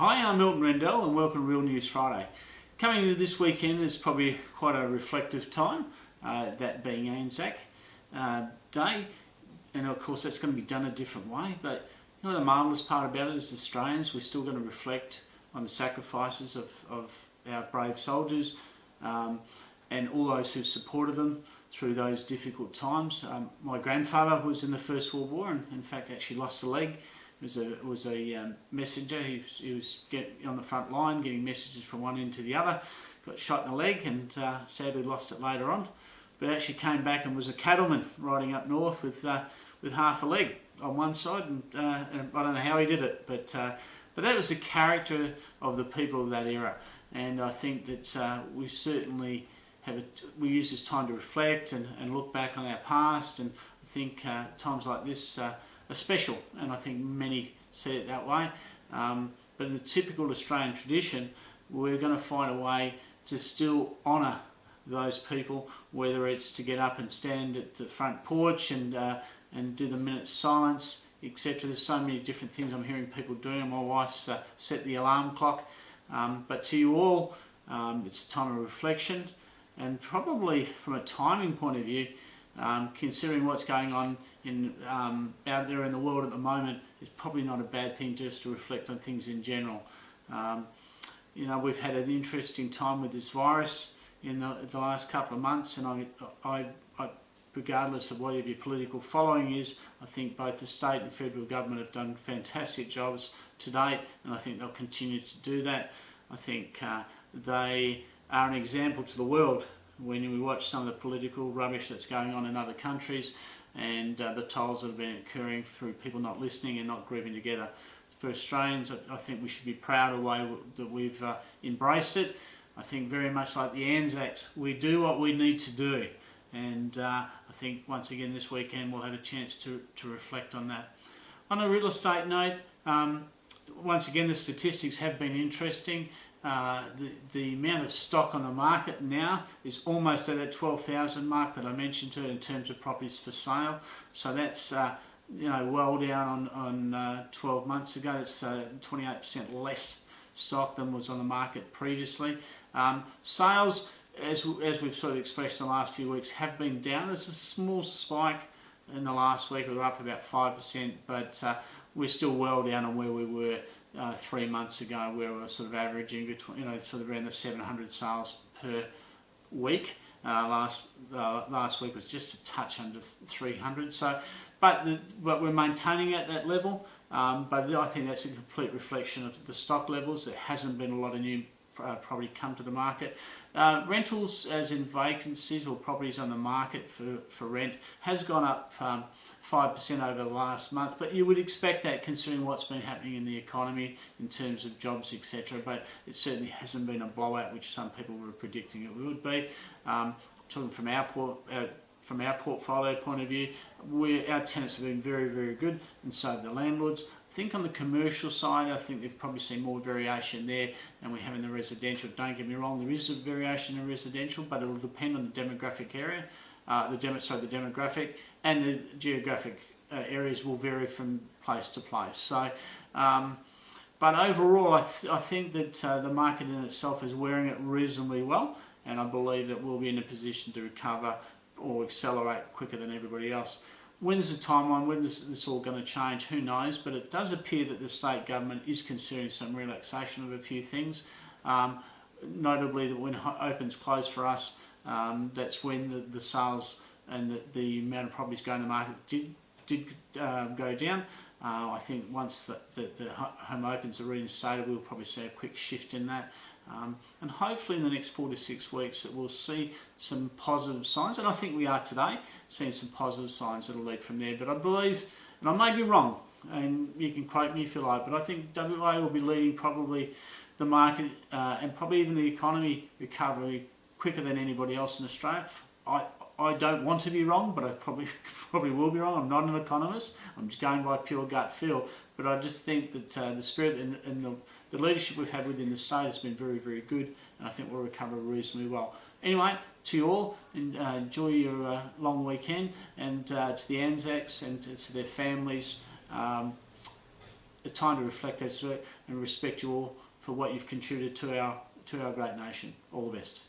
Hi, I'm Milton Rendell and welcome to Real News Friday. Coming into this weekend is probably quite a reflective time, that being ANZAC Day, and of course that's going to be done a different way, but you know the marvellous part about it is Australians, we're still going to reflect on the sacrifices of our brave soldiers and all those who supported them through those difficult times. My grandfather was in the First World War and in fact actually lost a leg. Was a messenger. He was on the front line getting messages from one end to the other. Got shot in the leg and sadly lost it later on. But actually came back and was a cattleman riding up north with half a leg on one side, and I don't know how he did it, but that was the character of the people of that era. And I think that we certainly we use this time to reflect and look back on our past, and I think times like this are special, and I think many see it that way. But in the typical Australian tradition, we're going to find a way to still honour those people, whether it's to get up and stand at the front porch and do the minute's silence, etc. There's so many different things I'm hearing people doing. My wife's set the alarm clock. But to you all, it's a time of reflection, and probably from a timing point of view, considering what's going on out there in the world at the moment, it's probably not a bad thing just to reflect on things in general. You know, we've had an interesting time with this virus in the last couple of months, and I regardless of whatever your political following is, I think both the state and federal government have done fantastic jobs to date, and I think they'll continue to do that. I think they are an example to the world when we watch some of the political rubbish that's going on in other countries, and the tolls that have been occurring through people not listening and not grouping together. For Australians, I think we should be proud of the way that we've embraced it. I think very much like the ANZACs, we do what we need to do, and I think once again this weekend we'll have a chance to reflect on that. On a real estate note, once again the statistics have been interesting. The amount of stock on the market now is almost at that 12,000 mark that I mentioned to in terms of properties for sale. So that's well down on 12 months ago. It's 28% less stock than was on the market previously. Sales, as we've sort of expressed in the last few weeks, have been down. There's a small spike in the last week. We were up about 5%, but we're still well down on where we were 3 months ago, where we were sort of averaging between, sort of around the 700 sales per week. Last week was just a touch under 300. So, but we're maintaining at that level. But I think that's a complete reflection of the stock levels. There hasn't been a lot of new property come to the market. Rentals, as in vacancies or properties on the market for rent, has gone up 5% over the last month, but you would expect that considering what's been happening in the economy in terms of jobs, etc. But it certainly hasn't been a blowout, which some people were predicting it would be. Talking from our portfolio point of view, our tenants have been very, very good, and so have the landlords. I think on the commercial side, I think they've probably seen more variation there than we have in the residential. Don't get me wrong, there is a variation in residential, but it will depend on the demographic area. The demographic and the geographic areas will vary from place to place. So, but overall, I think that the market in itself is wearing it reasonably well, and I believe that we'll be in a position to recover or accelerate quicker than everybody else. When's the timeline? When is this all going to change? Who knows? But it does appear that the state government is considering some relaxation of a few things. Notably that when opens close for us, that's when the sales and the amount of properties going to market did go down. I think once the home opens are reinstated, we'll probably see a quick shift in that. And hopefully in the next 4 to 6 weeks that we'll see some positive signs, and I think we are today seeing some positive signs that'll lead from there. But I believe, and I may be wrong, and you can quote me if you like, but I think WA will be leading probably the market and probably even the economy recovery quicker than anybody else in Australia. I don't want to be wrong, but I probably will be wrong. I'm not an economist. I'm just going by pure gut feel. But I just think that the spirit and the leadership we've had within the state has been very, very good, and I think we'll recover reasonably well. Anyway, to you all, enjoy your long weekend, and to the ANZACs and to their families, a time to reflect and respect you all for what you've contributed to our great nation. All the best.